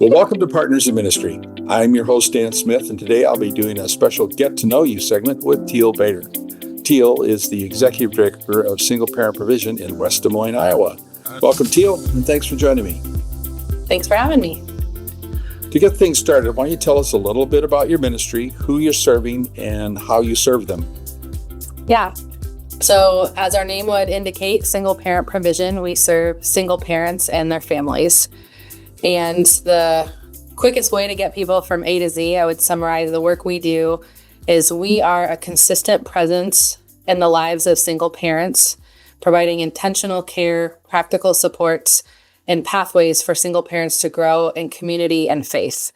Well, welcome to Partners in Ministry. I'm your host, Dan Smith, and today I'll be doing a special Get to Know You segment with Teal Bader. Teal is the Executive Director of Single Parent Provision in West Des Moines, Iowa. Welcome, Teal, and thanks for joining me. Thanks for having me. To get things started, why don't you tell us a little bit about your ministry, who you're serving, and how you serve them? Yeah. So as our name would indicate, Single Parent Provision, we serve single parents and their families. And the quickest way to get people from A to Z, I would summarize the work we do, is we are a consistent presence in the lives of single parents, providing intentional care, practical supports, and pathways for single parents to grow in community and faith.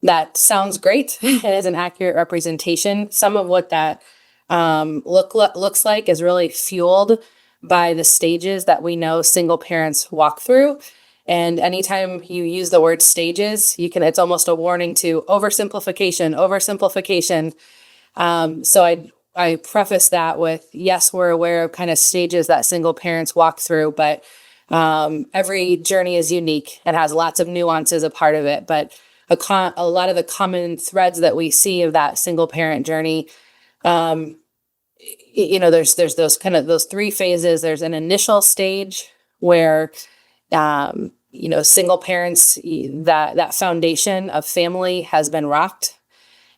That sounds great. It is an accurate representation. Some of what that looks like is really fueled by the stages that we know single parents walk through. And anytime you use the word stages, it's almost a warning to oversimplification. So I preface that with, yes, we're aware of kind of stages that single parents walk through, but every journey is unique and has lots of nuances a part of it. But a lot of the common threads that we see of that single parent journey, there's those three phases. There's an initial stage where single parents, that foundation of family has been rocked.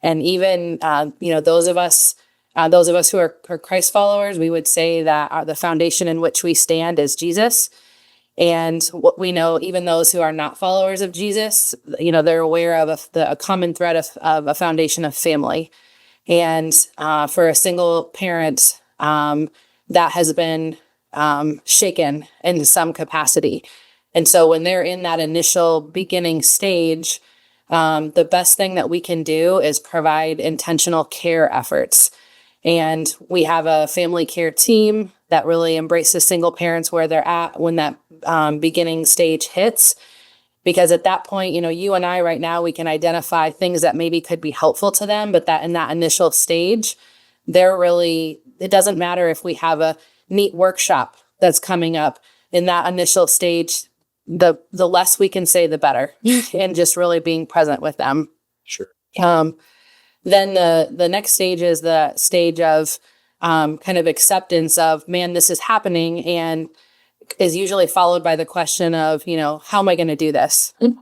And even, those of us who are Christ followers, we would say that the foundation in which we stand is Jesus. And what we know, even those who are not followers of Jesus, they're aware of a common thread of a foundation of family. And for a single parent, that has been shaken in some capacity. And so when they're in that initial beginning stage, the best thing that we can do is provide intentional care efforts. And we have a family care team that really embraces single parents where they're at when that beginning stage hits. Because at that point, you and I right now, we can identify things that maybe could be helpful to them, but that in that initial stage, it doesn't matter if we have a neat workshop that's coming up. In that initial stage, the less we can say, the better, and just really being present with them. Sure. Then the next stage is the stage of kind of acceptance of, man, this is happening, and is usually followed by the question of, how am I going to do this? Mm-hmm.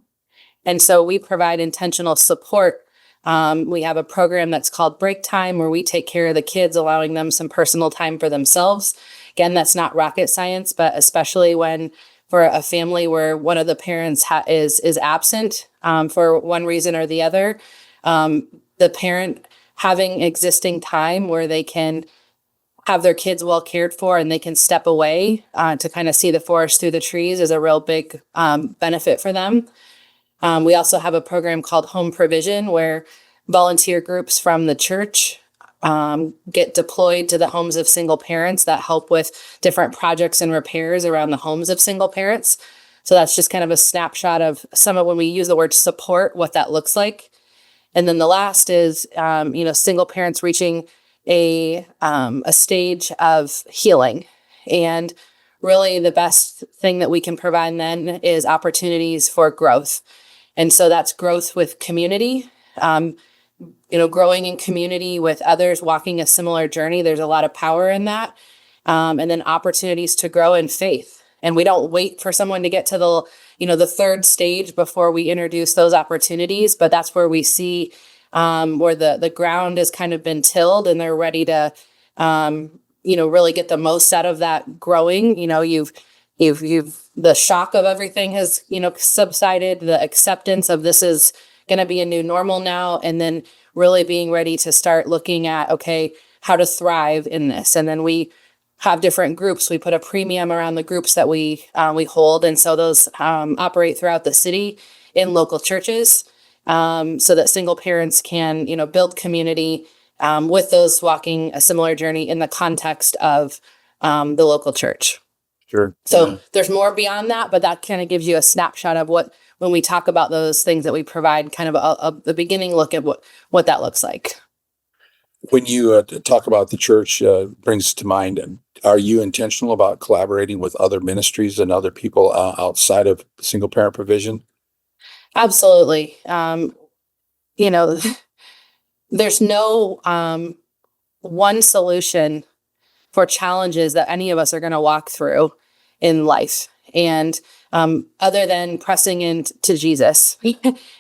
And so we provide intentional support. We have a program that's called Break Time, where we take care of the kids, allowing them some personal time for themselves. Again, that's not rocket science, but especially when for a family where one of the parents is absent for one reason or the other, the parent having existing time where they can have their kids well cared for and they can step away to kind of see the forest through the trees is a real big benefit for them. We also have a program called Home Provision, where volunteer groups from the church get deployed to the homes of single parents that help with different projects and repairs around the homes of single parents. So that's just kind of a snapshot of some of when we use the word support, what that looks like. And then the last is, single parents reaching a stage of healing. And really the best thing that we can provide then is opportunities for growth. And so that's growth with community, growing in community with others, walking a similar journey. There's a lot of power in that. And then opportunities to grow in faith. And we don't wait for someone to get to the third stage before we introduce those opportunities, but that's where we see where the ground has kind of been tilled and they're ready to, really get the most out of that growing. You've the shock of everything has, subsided, the acceptance of this is going to be a new normal now, and then really being ready to start looking at, okay, how to thrive in this. And then we have different groups. We put a premium around the groups that we hold. And so those operate throughout the city in local churches so that single parents can, build community with those walking a similar journey in the context of the local church. Sure. So there's more beyond that, but that kind of gives you a snapshot of when we talk about those things that we provide, kind of a beginning look at what that looks like. When you talk about the church, brings to mind, are you intentional about collaborating with other ministries and other people outside of single parent provision? Absolutely. You know, there's no one solution for challenges that any of us are going to walk through in life. And other than pressing into Jesus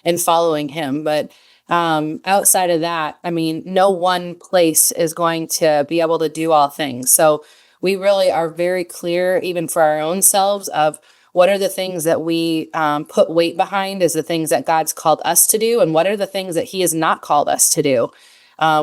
and following him. But outside of that, I mean, no one place is going to be able to do all things. So we really are very clear, even for our own selves, of what are the things that we put weight behind as the things that God's called us to do, and what are the things that he has not called us to do.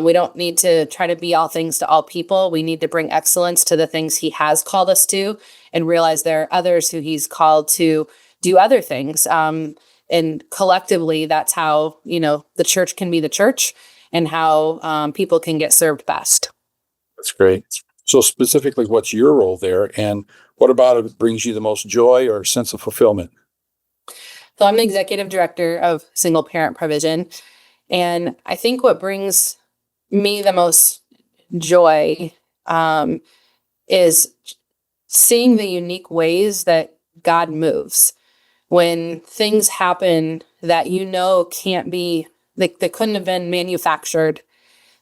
We don't need to try to be all things to all people. We need to bring excellence to the things he has called us to, and realize there are others who he's called to do other things. And collectively, that's how, the church can be the church, and how people can get served best. That's great. So specifically, what's your role there, and what about it brings you the most joy or sense of fulfillment? So I'm the executive director of single parent provision. And I think what brings me the most joy is seeing the unique ways that God moves. When things happen that can't be, they couldn't have been manufactured.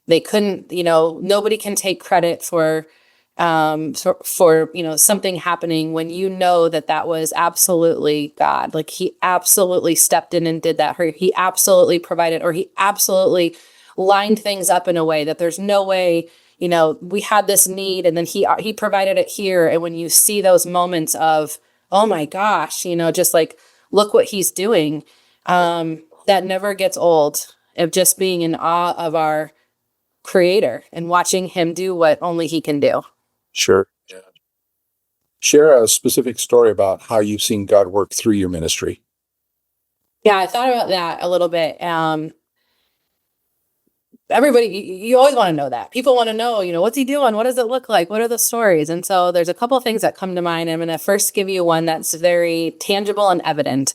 They couldn't, nobody can take credit for something happening, when that was absolutely God. Like, he absolutely stepped in and did that, or he absolutely provided, or he absolutely lined things up in a way that there's no way, we had this need and then he provided it here. And when you see those moments of, oh my gosh, just like, look what he's doing, that never gets old, of just being in awe of our creator and watching him do what only he can do. Sure. Yeah. Share a specific story about how you've seen God work through your ministry. Yeah, I thought about that a little bit. Everybody, you always want to know that. People want to know, what's he doing? What does it look like? What are the stories? And so there's a couple of things that come to mind. I'm going to first give you one that's very tangible and evident.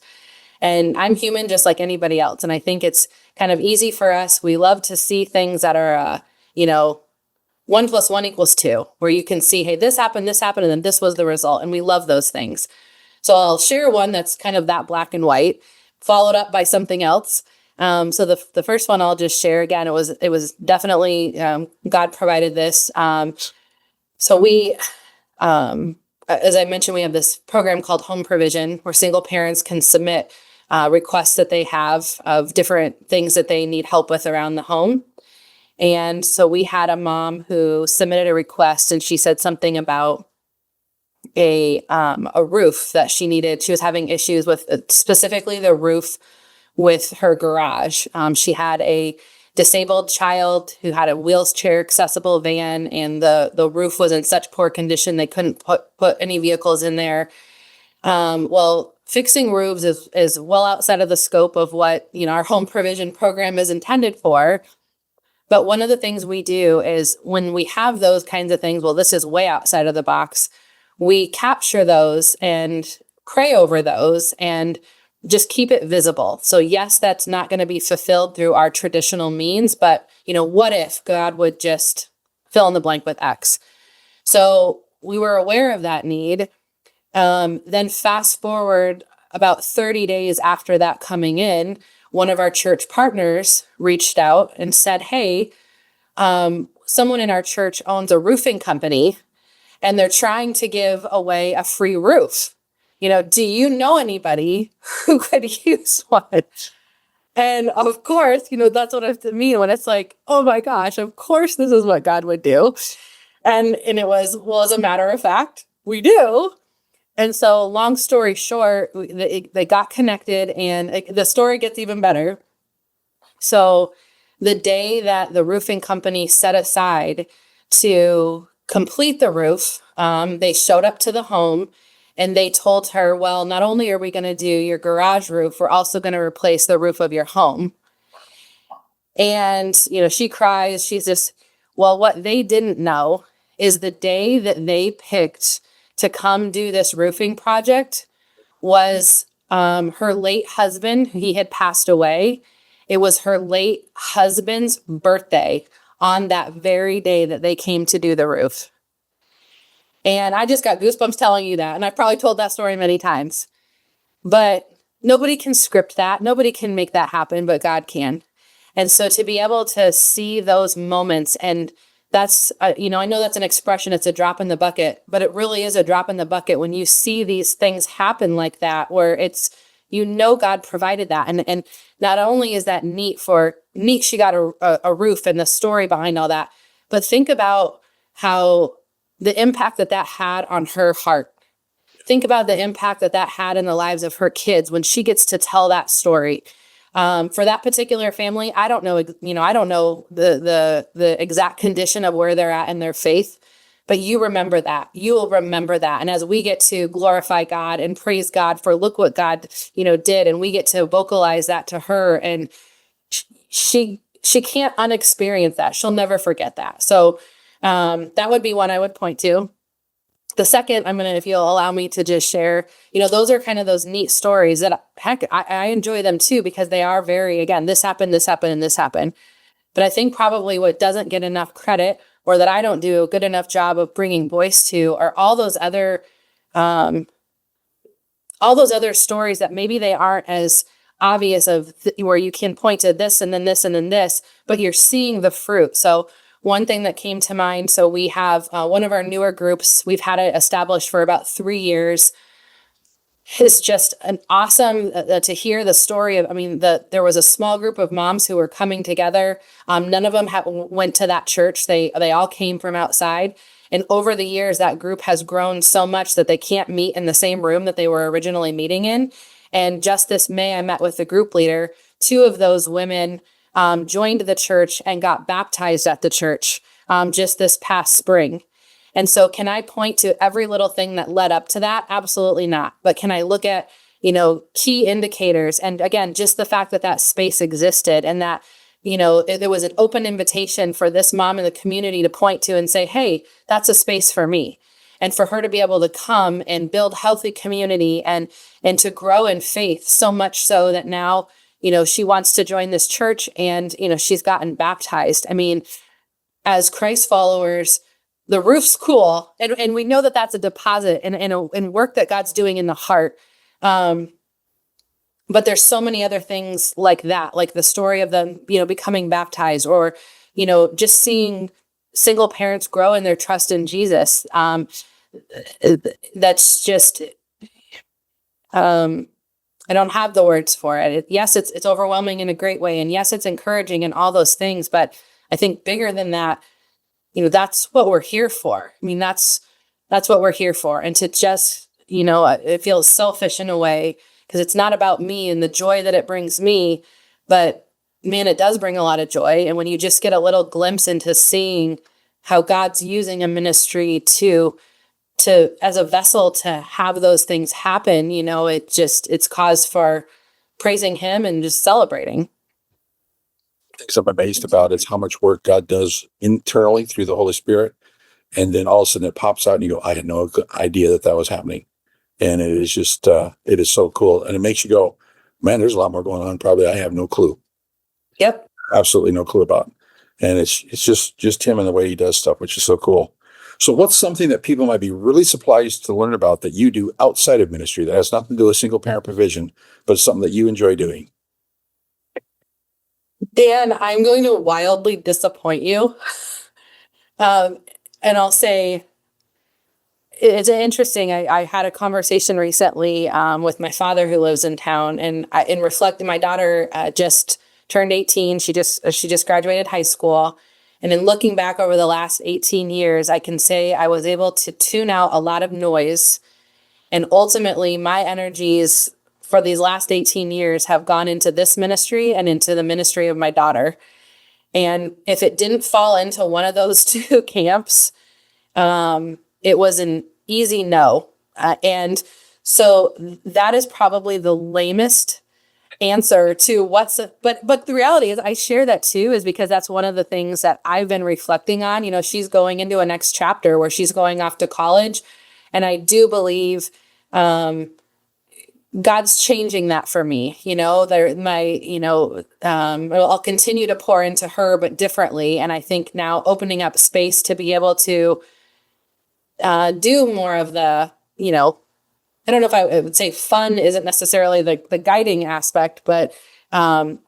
And I'm human just like anybody else. And I think it's kind of easy for us. We love to see things that are, 1 + 1 = 2, where you can see, hey, this happened, and then this was the result. And we love those things. So I'll share one that's kind of that black and white, followed up by something else. So the first one I'll just share again. It was definitely God provided this. So we, as I mentioned, we have this program called Home Provision, where single parents can submit requests that they have of different things that they need help with around the home. And so we had a mom who submitted a request, and she said something about a roof that she needed. She was having issues with specifically the roof with her garage. She had a disabled child who had a wheelchair accessible van, and the roof was in such poor condition they couldn't put any vehicles in there. Well, fixing roofs is well outside of the scope of what our home provision program is intended for. But one of the things we do is, when we have those kinds of things, well, this is way outside of the box, we capture those and pray over those and just keep it visible. So yes, that's not going to be fulfilled through our traditional means, but what if God would just fill in the blank with X? So we were aware of that need. Then fast forward about 30 days after that coming in, one of our church partners reached out and said, hey, someone in our church owns a roofing company, and they're trying to give away a free roof. Do you know anybody who could use one? And of course, that's what I mean when it's like, oh my gosh, of course this is what God would do. And it was, well, as a matter of fact, we do. And so long story short, they got connected, and the story gets even better. So the day that the roofing company set aside to complete the roof, they showed up to the home, and they told her, well, not only are we going to do your garage roof, we're also going to replace the roof of your home. And, she cries. She's just, well, what they didn't know is the day that they picked to come do this roofing project was her late husband. He had passed away. It was her late husband's birthday on that very day that they came to do the roof. And I just got goosebumps telling you that. And I've probably told that story many times. But, nobody can script that. Nobody can make that happen, but God can. And so to be able to see those moments, and that's, I know that's an expression, it's a drop in the bucket, but it really is a drop in the bucket when you see these things happen like that, where it's, God provided that. And not only is that neat, she got a roof and the story behind all that, but think about how the impact that had on her heart. Think about the impact that had in the lives of her kids when she gets to tell that story. For that particular family, I don't know, I don't know the exact condition of where they're at in their faith, but you remember that. You will remember that. And as we get to glorify God and praise God for look what God, did, and we get to vocalize that to her, and she can't unexperience that. She'll never forget that. So that would be one I would point to. The second, if you'll allow me to just share, those are kind of those neat stories that, heck, I enjoy them too, because they are very, again, this happened, and this happened. But I think probably what doesn't get enough credit, or that I don't do a good enough job of bringing voice to, are all those other stories that maybe they aren't as obvious where you can point to this and then this and then this, but you're seeing the fruit. So one thing that came to mind, so we have one of our newer groups, we've had it established for about 3 years. It's just an awesome to hear the story of, there was a small group of moms who were coming together. None of them went to that church. They all came from outside. And over the years, that group has grown so much that they can't meet in the same room that they were originally meeting in. And just this May, I met with the group leader. 2 of those women joined the church and got baptized at the church just this past spring. And so can I point to every little thing that led up to that? Absolutely not. But can I look at, key indicators? And again, just the fact that space existed, and that, there was an open invitation for this mom in the community to point to and say, hey, that's a space for me. And for her to be able to come and build healthy community and to grow in faith, so much so that now, she wants to join this church, and, she's gotten baptized. As Christ followers, the roof's cool. And we know that that's a deposit and work that God's doing in the heart. But there's so many other things like that, like the story of them, becoming baptized, or, just seeing single parents grow in their trust in Jesus. That's just, I don't have the words for it. Yes, it's overwhelming in a great way. And yes, it's encouraging and all those things. But I think bigger than that, that's what we're here for. That's what we're here for. And to just, it feels selfish in a way, because it's not about me and the joy that it brings me, but man, it does bring a lot of joy. And when you just get a little glimpse into seeing how God's using a ministry to as a vessel to have those things happen, it's cause for praising him and just celebrating. Things I'm amazed about is how much work God does internally through the Holy Spirit. And then all of a sudden it pops out and you go, I had no idea that was happening. And it is just, it is so cool. And it makes you go, man, there's a lot more going on. Probably I have no clue. Yep. Absolutely no clue about. And it's just him and the way he does stuff, which is so cool. So what's something that people might be really surprised to learn about that you do outside of ministry that has nothing to do with single parent provision, but it's something that you enjoy doing? Dan, I'm going to wildly disappoint you. And I'll say, it's interesting. I had a conversation recently with my father, who lives in town, and in reflecting, my daughter just turned 18. She just graduated high school. And in looking back over the last 18 years, I can say I was able to tune out a lot of noise. And ultimately, my energies for these last 18 years have gone into this ministry and into the ministry of my daughter. And if it didn't fall into one of those 2 camps, it was an easy no. And so that is probably the lamest answer to but the reality is I share that too, is because that's one of the things that I've been reflecting on. She's going into a next chapter where she's going off to college. And I do believe, God's changing that for me. I'll continue to pour into her, but differently. And I think now opening up space to be able to do more of the, I don't know if I would say fun isn't necessarily the guiding aspect, but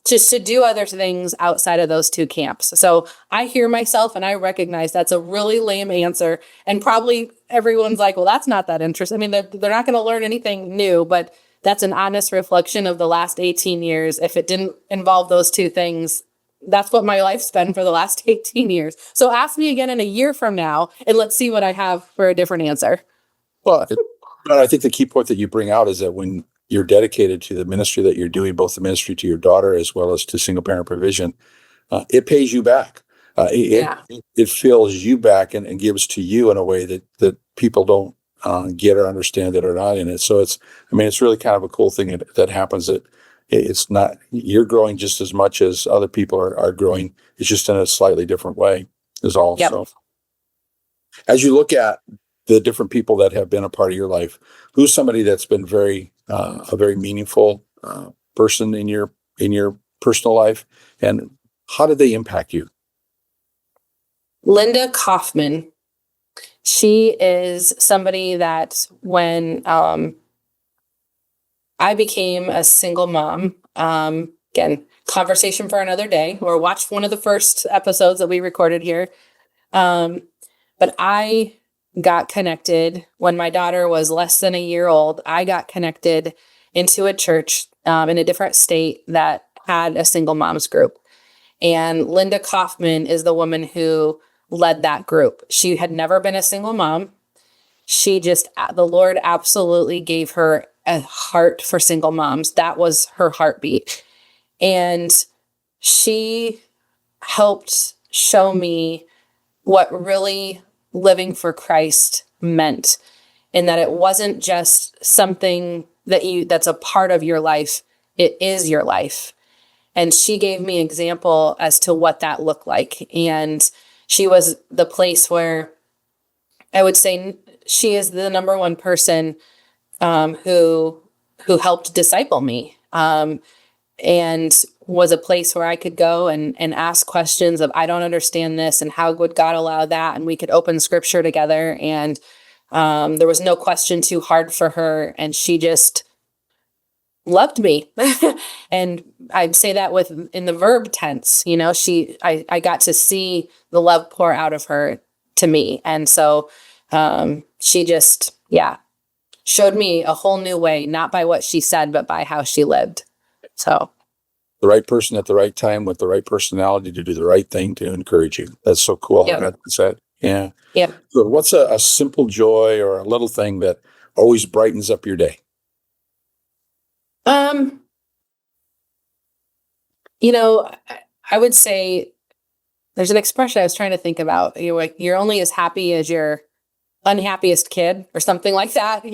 just to do other things outside of those two camps. So I hear myself and I recognize that's a really lame answer. And probably everyone's like, well, that's not that interesting. I mean, they're not going to learn anything new, but that's an honest reflection of the last 18 years. If it didn't involve those two things, that's what my life's been for the last 18 years. So ask me again in a year from now, and let's see what I have for a different answer. Well, but I think the key point that you bring out is that when you're dedicated to the ministry that you're doing, both the ministry to your daughter as well as to single parent provision, it pays you back. It fills you back and gives to you in a way that people don't get or understand that are not in it. So it's really kind of a cool thing that happens. That it's not, you're growing just as much as other people are growing. It's just in a slightly different way is all. Yep. So as you look at the different people that have been a part of your life, who's somebody that's been a very meaningful person in your personal life, and how did they impact you? Linda Kaufman. She is somebody that when I became a single mom, again, conversation for another day, or watch one of the first episodes that we recorded here. But I got connected when my daughter was less than a year old. I got connected into a church in a different state that had a single moms group. And Linda Kaufman is the woman who led that group. She had never been a single mom. The Lord absolutely gave her a heart for single moms. That was her heartbeat. And she helped show me what really living for Christ meant, and that it wasn't just something that's a part of your life. It is your life. And she gave me example as to what that looked like. And she was the place where I would say she is the number one person who helped disciple me, and was a place where I could go and ask questions of, I don't understand this, and how would God allow that? And we could open scripture together, and there was no question too hard for her, and she just loved me. And I'd say that in the verb tense, I got to see the love pour out of her to me. And so she just, showed me a whole new way, not by what she said, but by how she lived. So The right person at the right time with the right personality to do the right thing to encourage you. That's so cool. Yep. How that said. Yeah. Yep. So what's a simple joy or a little thing that always brightens up your day? I would say there's an expression I was trying to think about. You're only as happy as your unhappiest kid, or something like that.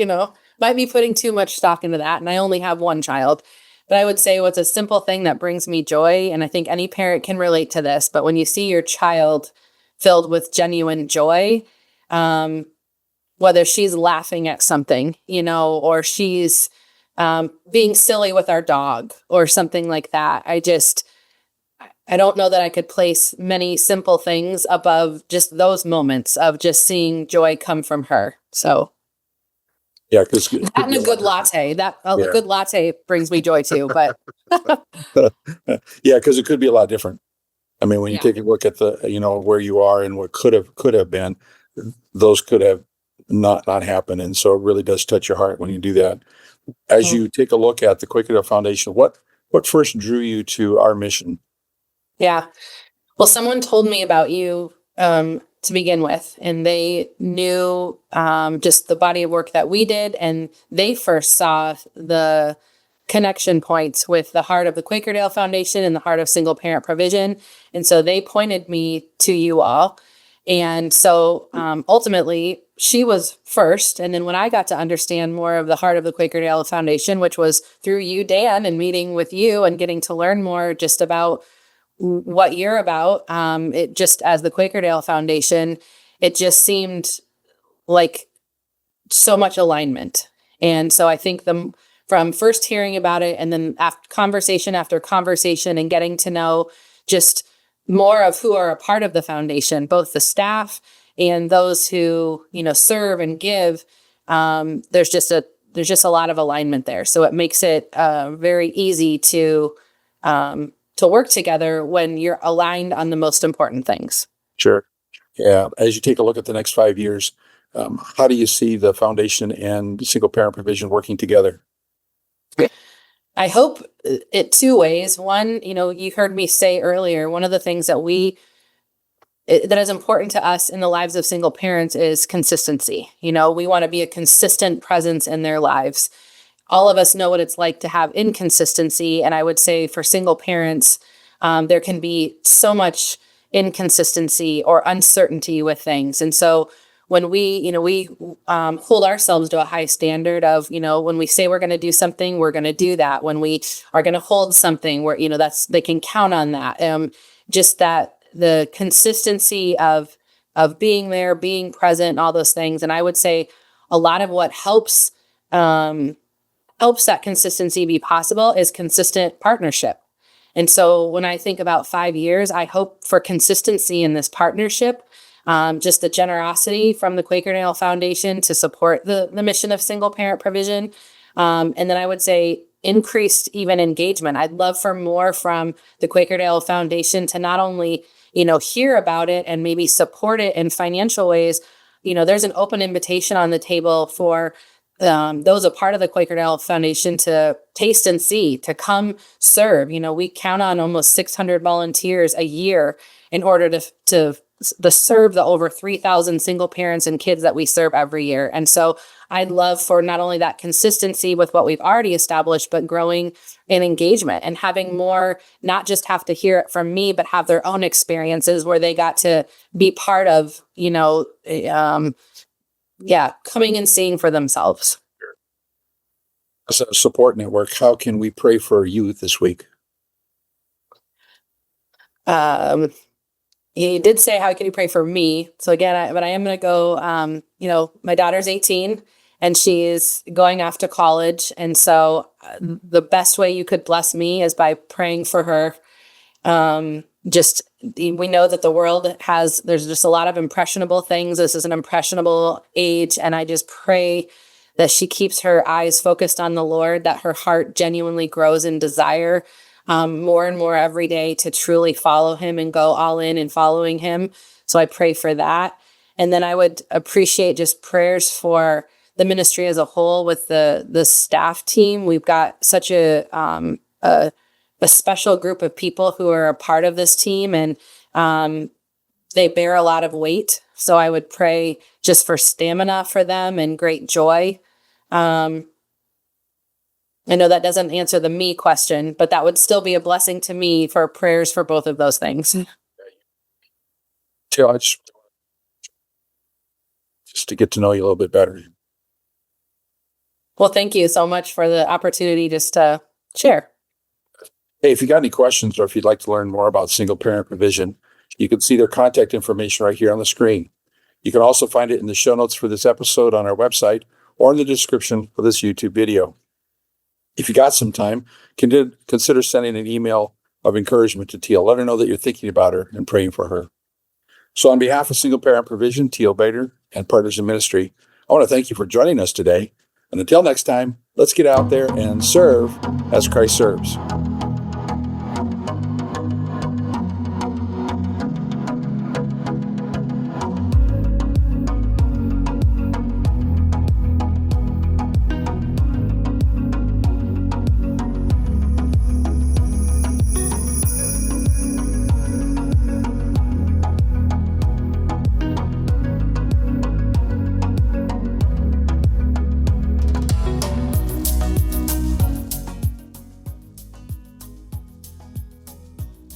Might be putting too much stock into that. And I only have one child. But I would say what's a simple thing that brings me joy, and I think any parent can relate to this, but when you see your child filled with genuine joy, whether she's laughing at something, or she's being silly with our dog or something like that. I don't know that I could place many simple things above just those moments of just seeing joy come from her. So yeah, because that and a good latte. A good latte brings me joy too. But yeah, because it could be a lot different. I mean, when you take a look at the where you are and what could have been, those could have not happened, and so it really does touch your heart when you do that. As you take a look at the Quaker Foundation, what first drew you to our mission? Yeah. Well, someone told me about you to begin with, and they knew just the body of work that we did, and they first saw the connection points with the heart of the Quakerdale Foundation and the heart of single parent provision. And so they pointed me to you all. And so ultimately, she was first. And then when I got to understand more of the heart of the Quakerdale Foundation, which was through you, Dan, and meeting with you and getting to learn more just about what you're about, it just, as the Quakerdale Foundation, it just seemed like so much alignment. And so I think from first hearing about it, and then after conversation after conversation, and getting to know just more of who are a part of the foundation, both the staff and those who, serve and give, there's just there's just a lot of alignment there. So it makes it very easy to work together when you're aligned on the most important things. Sure. Yeah. As you take a look at the next 5 years, how do you see the foundation and single parent provision working together? I hope it two ways. One, you heard me say earlier, one of the things that that is important to us in the lives of single parents is consistency. We want to be a consistent presence in their lives. All of us know what it's like to have inconsistency. And I would say for single parents, there can be so much inconsistency or uncertainty with things. And so when we hold ourselves to a high standard of, when we say we're going to do something, we're going to do that. When we are going to hold something, where, they can count on that. Just that the consistency of being there, being present, all those things. And I would say a lot of what helps that consistency be possible is consistent partnership. And so when I think about 5 years, I hope for consistency in this partnership, just the generosity from the Quakerdale Foundation to support the mission of single parent provision. And then I would say increased even engagement. I'd love for more from the Quakerdale Foundation to not only, hear about it and maybe support it in financial ways. There's an open invitation on the table for those a part of the Quakerdale Foundation to taste and see, to come serve. We count on almost 600 volunteers a year in order to serve the over 3,000 single parents and kids that we serve every year. And so I'd love for not only that consistency with what we've already established, but growing in engagement and having more, not just have to hear it from me, but have their own experiences where they got to be part of, coming and seeing for themselves. As a support network, how can we pray for youth this week? You did say, how can you pray for me? So again, I am going to go, my daughter's 18 and she is going off to college. And so the best way you could bless me is by praying for her. We know that the world there's just a lot of impressionable things. This is an impressionable age. And I just pray that she keeps her eyes focused on the Lord, that her heart genuinely grows in desire more and more every day to truly follow him and go all in following him. So I pray for that. And then I would appreciate just prayers for the ministry as a whole with the staff team. We've got such a special group of people who are a part of this team, and they bear a lot of weight. So I would pray just for stamina for them and great joy. I know that doesn't answer the me question, but that would still be a blessing to me for prayers for both of those things. Teal, just to get to know you a little bit better. Well, thank you so much for the opportunity just to share. Hey, if you got any questions or if you'd like to learn more about single parent provision, you can see their contact information right here on the screen. You can also find it in the show notes for this episode on our website or in the description for this YouTube video. If you got some time, consider sending an email of encouragement to Teal. Let her know that you're thinking about her and praying for her. So on behalf of Single Parent Provision, Teal Bader, and Partners in Ministry, I want to thank you for joining us today. And until next time, let's get out there and serve as Christ serves.